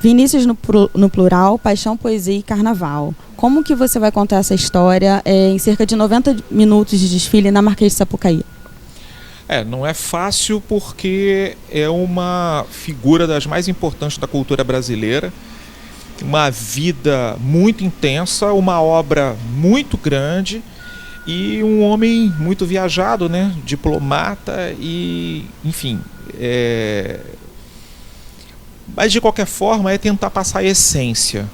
Vinícius no plural, Paixão, Poesia e Carnaval. Como que você vai contar essa história em cerca de 90 minutos de desfile na Marquês de Sapucaí? Não é fácil porque é uma figura das mais importantes da cultura brasileira, uma vida muito intensa, uma obra muito grande e um homem muito viajado, né? Diplomata e, enfim, mas de qualquer forma é tentar passar a essência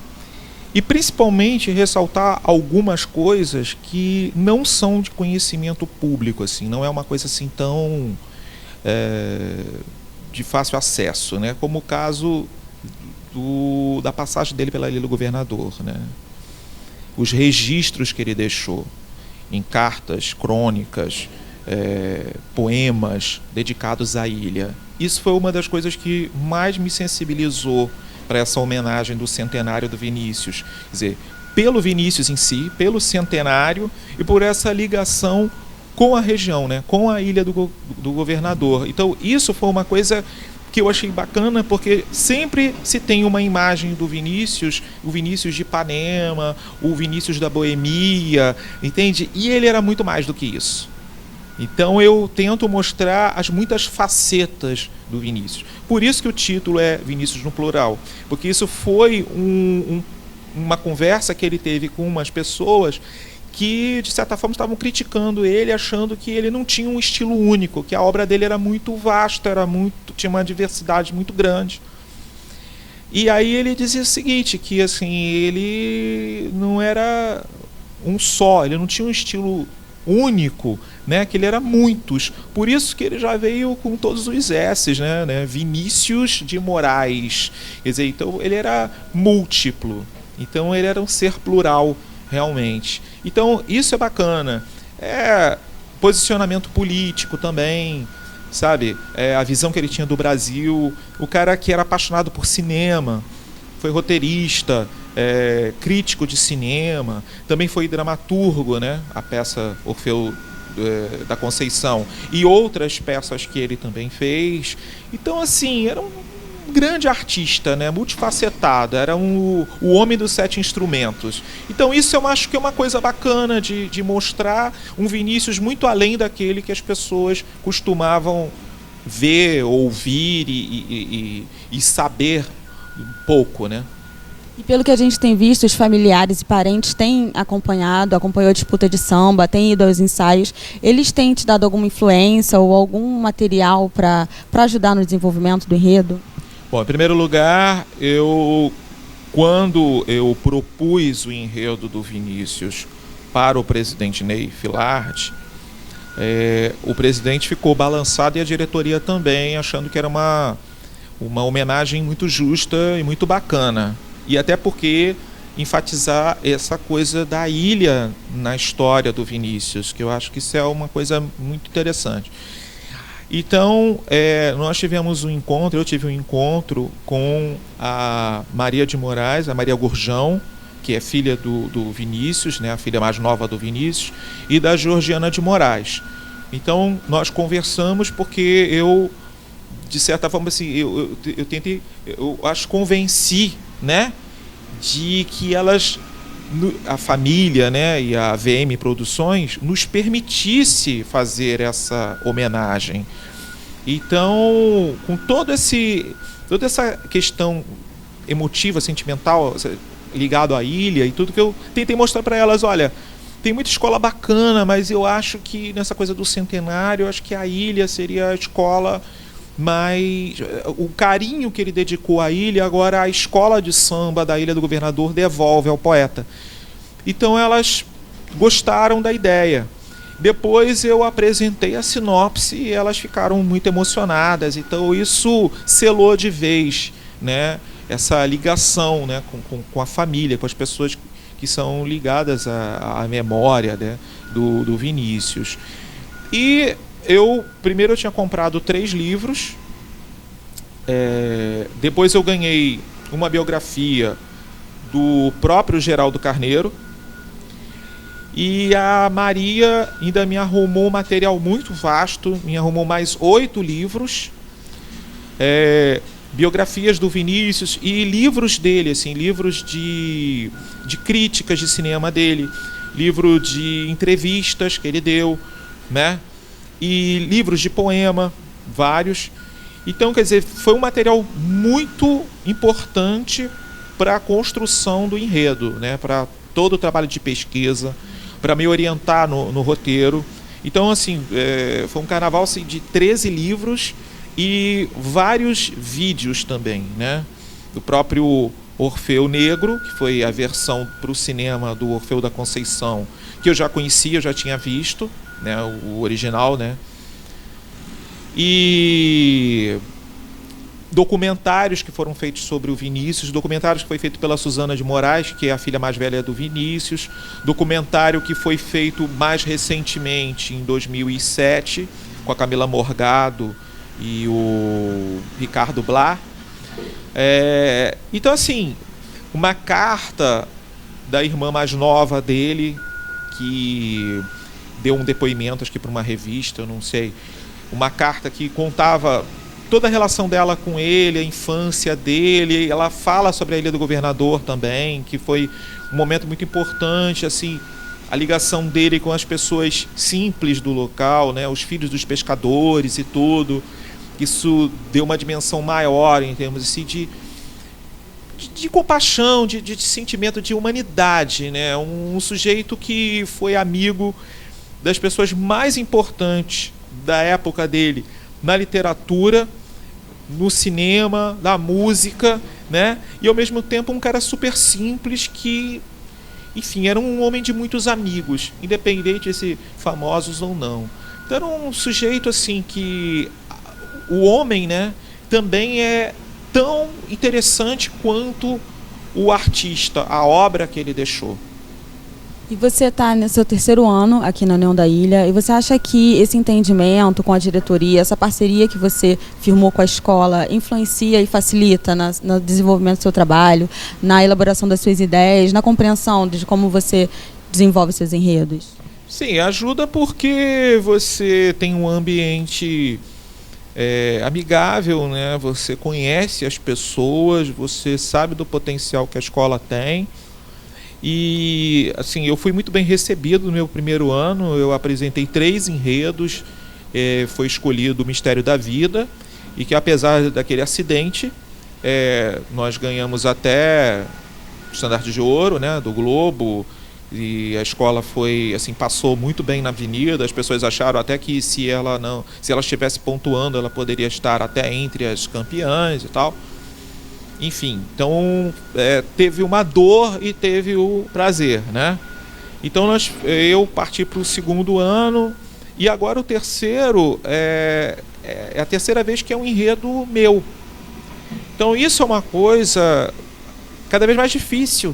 e principalmente ressaltar algumas coisas que não são de conhecimento público, assim, não é uma coisa assim tão de fácil acesso, né? Como o caso da passagem dele pela Ilha do Governador, né? Os registros que ele deixou em cartas, crônicas, poemas dedicados à ilha. Isso foi uma das coisas que mais me sensibilizou para essa homenagem do centenário do Vinícius. Quer dizer, pelo Vinícius em si, pelo centenário e por essa ligação com a região, né? Com a Ilha do Governador. Então, isso foi uma coisa que eu achei bacana, porque sempre se tem uma imagem do Vinícius, o Vinícius de Ipanema, o Vinícius da Boemia, entende? E ele era muito mais do que isso. Então eu tento mostrar as muitas facetas do Vinícius. Por isso que o título é Vinícius no plural, porque isso foi uma conversa que ele teve com umas pessoas que, de certa forma, estavam criticando ele, achando que ele não tinha um estilo único, que a obra dele era muito vasta, tinha uma diversidade muito grande. E aí ele dizia o seguinte, que assim, ele não era um só, ele não tinha um estilo único, né, que ele era muitos. Por isso que ele já veio com todos os S's, né, Vinícius de Moraes. Quer dizer, então ele era múltiplo. Então ele era um ser plural, realmente. Então isso é bacana. Posicionamento político também, sabe? A visão que ele tinha do Brasil. O cara que era apaixonado por cinema, foi roteirista, crítico de cinema, também foi dramaturgo, né? A peça Orfeu da Conceição e outras peças que ele também fez. Então, assim, era um grande artista, né? Multifacetado, era o homem dos 7 instrumentos. Então isso eu acho que é uma coisa bacana de mostrar um Vinícius muito além daquele que as pessoas costumavam ver, ouvir e saber pouco, né? E pelo que a gente tem visto, os familiares e parentes têm acompanhou a disputa de samba, têm ido aos ensaios. Eles têm te dado alguma influência ou algum material para ajudar no desenvolvimento do enredo? Bom, em primeiro lugar, quando eu propus o enredo do Vinícius para o presidente Ney Filardi, o presidente ficou balançado e a diretoria também, achando que era uma homenagem muito justa e muito bacana. E até porque enfatizar essa coisa da ilha na história do Vinícius, que eu acho que isso é uma coisa muito interessante. Então, nós tivemos eu tive um encontro com a Maria de Moraes, a Maria Gurjão, que é filha do Vinícius, né, a filha mais nova do Vinícius, e da Georgiana de Moraes. Então, nós conversamos porque eu, de certa forma, assim, eu convenci, né, de que a família, né, e a VM Produções nos permitisse fazer essa homenagem. Então, com toda essa questão emotiva, sentimental, ligado à ilha e tudo, que eu tentei mostrar para elas, olha, tem muita escola bacana, mas eu acho que nessa coisa do centenário, eu acho que a ilha seria a escola mais... O carinho que ele dedicou à ilha, agora a escola de samba da Ilha do Governador devolve ao poeta. Então elas gostaram da ideia. Depois eu apresentei a sinopse e elas ficaram muito emocionadas. Então isso selou de vez, né, essa ligação, né, com a família, com as pessoas que são ligadas à memória, né, do Vinícius. E primeiro eu tinha comprado 3 livros, depois eu ganhei uma biografia do próprio Geraldo Carneiro, e a Maria ainda me arrumou um material muito vasto, me arrumou mais 8 livros, biografias do Vinícius e livros dele, assim, livros de críticas de cinema dele, livro de entrevistas que ele deu, né? E livros de poema, vários. Então, quer dizer, foi um material muito importante para a construção do enredo, né? Para todo o trabalho de pesquisa, para me orientar no roteiro. Então, assim, foi um carnaval assim, de 13 livros e vários vídeos também, né? Do próprio Orfeu Negro, que foi a versão para o cinema do Orfeu da Conceição, que eu já conhecia, eu já tinha visto, né? O original, né? E documentários que foram feitos sobre o Vinícius, documentários que foi feito pela Suzana de Moraes, que é a filha mais velha do Vinícius, documentário que foi feito mais recentemente, em 2007, com a Camila Morgado e o Ricardo Blá. Então, assim, uma carta da irmã mais nova dele, que deu um depoimento, acho que para uma revista, eu não sei, uma carta que contava toda a relação dela com ele, a infância dele. Ela fala sobre a Ilha do Governador também, que foi um momento muito importante, assim, a ligação dele com as pessoas simples do local, né, os filhos dos pescadores e tudo. Isso deu uma dimensão maior em termos assim, de compaixão, de sentimento de humanidade, né? Um sujeito que foi amigo das pessoas mais importantes da época dele na literatura, no cinema, na música, né? E ao mesmo tempo um cara super simples que, enfim, era um homem de muitos amigos, independente de ser famosos ou não. Então era um sujeito assim que o homem, né, também é tão interessante quanto o artista, a obra que ele deixou. E você está no seu 3º ano aqui na União da Ilha, e você acha que esse entendimento com a diretoria, essa parceria que você firmou com a escola, influencia e facilita no desenvolvimento do seu trabalho, na elaboração das suas ideias, na compreensão de como você desenvolve seus enredos? Sim, ajuda porque você tem um ambiente amigável, né? Você conhece as pessoas, você sabe do potencial que a escola tem. E assim, eu fui muito bem recebido no meu 1º ano. Eu apresentei 3 enredos, foi escolhido o Mistério da Vida, e que apesar daquele acidente, nós ganhamos até o Estandarte de Ouro, né, do Globo. E a escola foi, assim, passou muito bem na avenida. As pessoas acharam até que se ela estivesse pontuando, ela poderia estar até entre as campeãs e tal. Enfim, então teve uma dor e teve o prazer, né? Então eu parti para o 2º ano, e agora o 3º é a 3ª vez que é um enredo meu. Então isso é uma coisa cada vez mais difícil,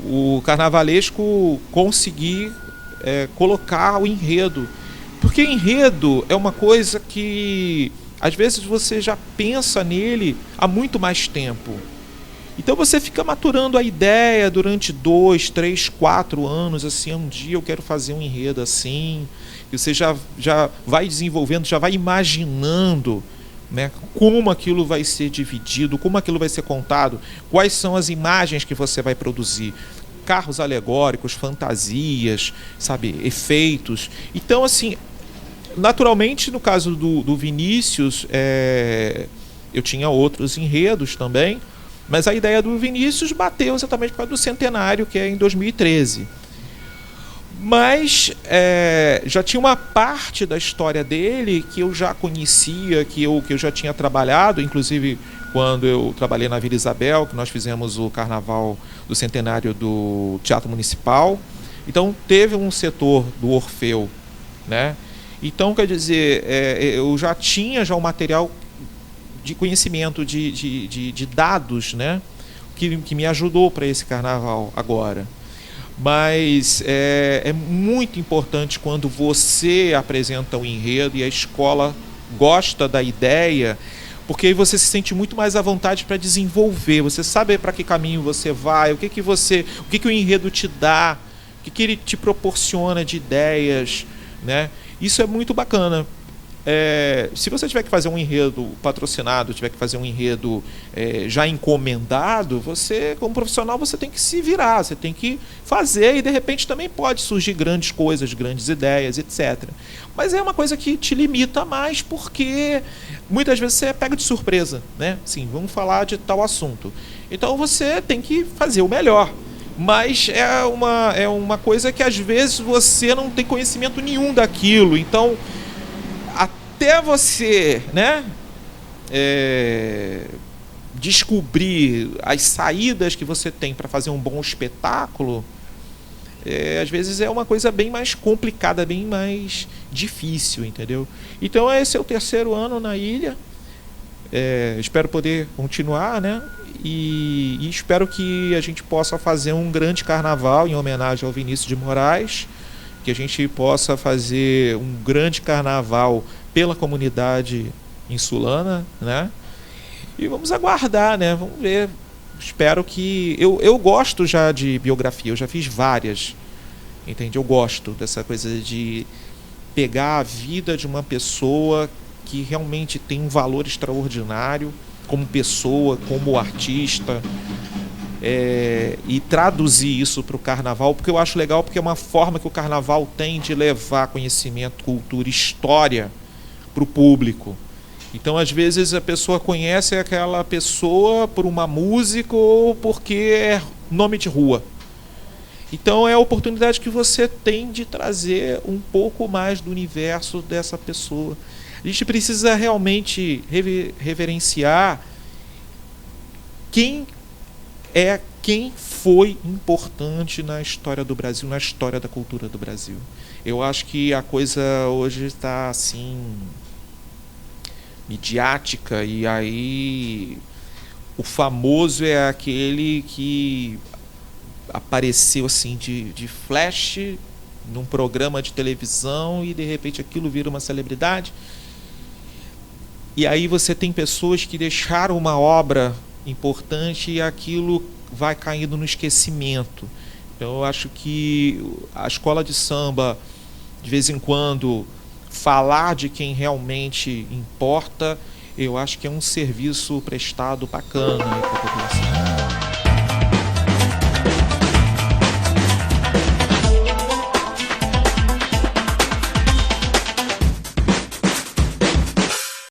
o carnavalesco conseguir colocar o enredo, porque enredo é uma coisa que às vezes você já pensa nele há muito mais tempo. Então você fica maturando a ideia durante 2, 3, 4 anos, assim, um dia eu quero fazer um enredo assim, e você já vai desenvolvendo, já vai imaginando, né, como aquilo vai ser dividido, como aquilo vai ser contado, quais são as imagens que você vai produzir, carros alegóricos, fantasias, sabe, efeitos. Então, assim, naturalmente, no caso do Vinícius, eu tinha outros enredos também, mas a ideia do Vinícius bateu exatamente por causa do centenário, que é em 2013. Mas já tinha uma parte da história dele que eu já conhecia, que eu já tinha trabalhado, inclusive quando eu trabalhei na Vila Isabel, que nós fizemos o carnaval do centenário do Teatro Municipal. Então teve um setor do Orfeu, né? Então, quer dizer, eu já tinha um material de conhecimento, de dados, né, que me ajudou para esse carnaval agora. Mas é muito importante quando você apresenta um enredo e a escola gosta da ideia, porque aí você se sente muito mais à vontade para desenvolver. Você sabe para que caminho você vai, o que o enredo te dá, o que ele te proporciona de ideias, né? Isso é muito bacana. se você tiver que fazer um enredo patrocinado, tiver que fazer um enredo já encomendado, você, como profissional, você tem que se virar, você tem que fazer, e de repente também pode surgir grandes coisas, grandes ideias, etc. Mas é uma coisa que te limita mais, porque muitas vezes você é pego de surpresa, né? Sim, vamos falar de tal assunto. Então você tem que fazer o melhor. Mas é uma coisa que às vezes você não tem conhecimento nenhum daquilo. Então, até você, né, descobrir as saídas que você tem para fazer um bom espetáculo, às vezes é uma coisa bem mais complicada, bem mais difícil, entendeu? Então esse é o 3º ano na ilha. Espero poder continuar, né? E espero que a gente possa fazer um grande carnaval em homenagem ao Vinícius de Moraes, que a gente possa fazer um grande carnaval pela comunidade insulana, né? E vamos aguardar, né? Vamos ver. Espero que... Eu gosto já de biografia, eu já fiz várias, entende? Eu gosto dessa coisa de pegar a vida de uma pessoa que realmente tem um valor extraordinário como pessoa, como artista, e traduzir isso para o carnaval, porque eu acho legal, porque é uma forma que o carnaval tem de levar conhecimento, cultura, história para o público. Então, às vezes, a pessoa conhece aquela pessoa por uma música ou porque é nome de rua. Então, é a oportunidade que você tem de trazer um pouco mais do universo dessa pessoa. A gente precisa realmente reverenciar quem foi importante na história do Brasil, na história da cultura do Brasil. Eu acho que a coisa hoje está assim midiática, e aí o famoso é aquele que apareceu assim de flash num programa de televisão e de repente aquilo vira uma celebridade. E aí você tem pessoas que deixaram uma obra importante e aquilo vai caindo no esquecimento. Então eu acho que a escola de samba, de vez em quando, falar de quem realmente importa, eu acho que é um serviço prestado bacana para a população.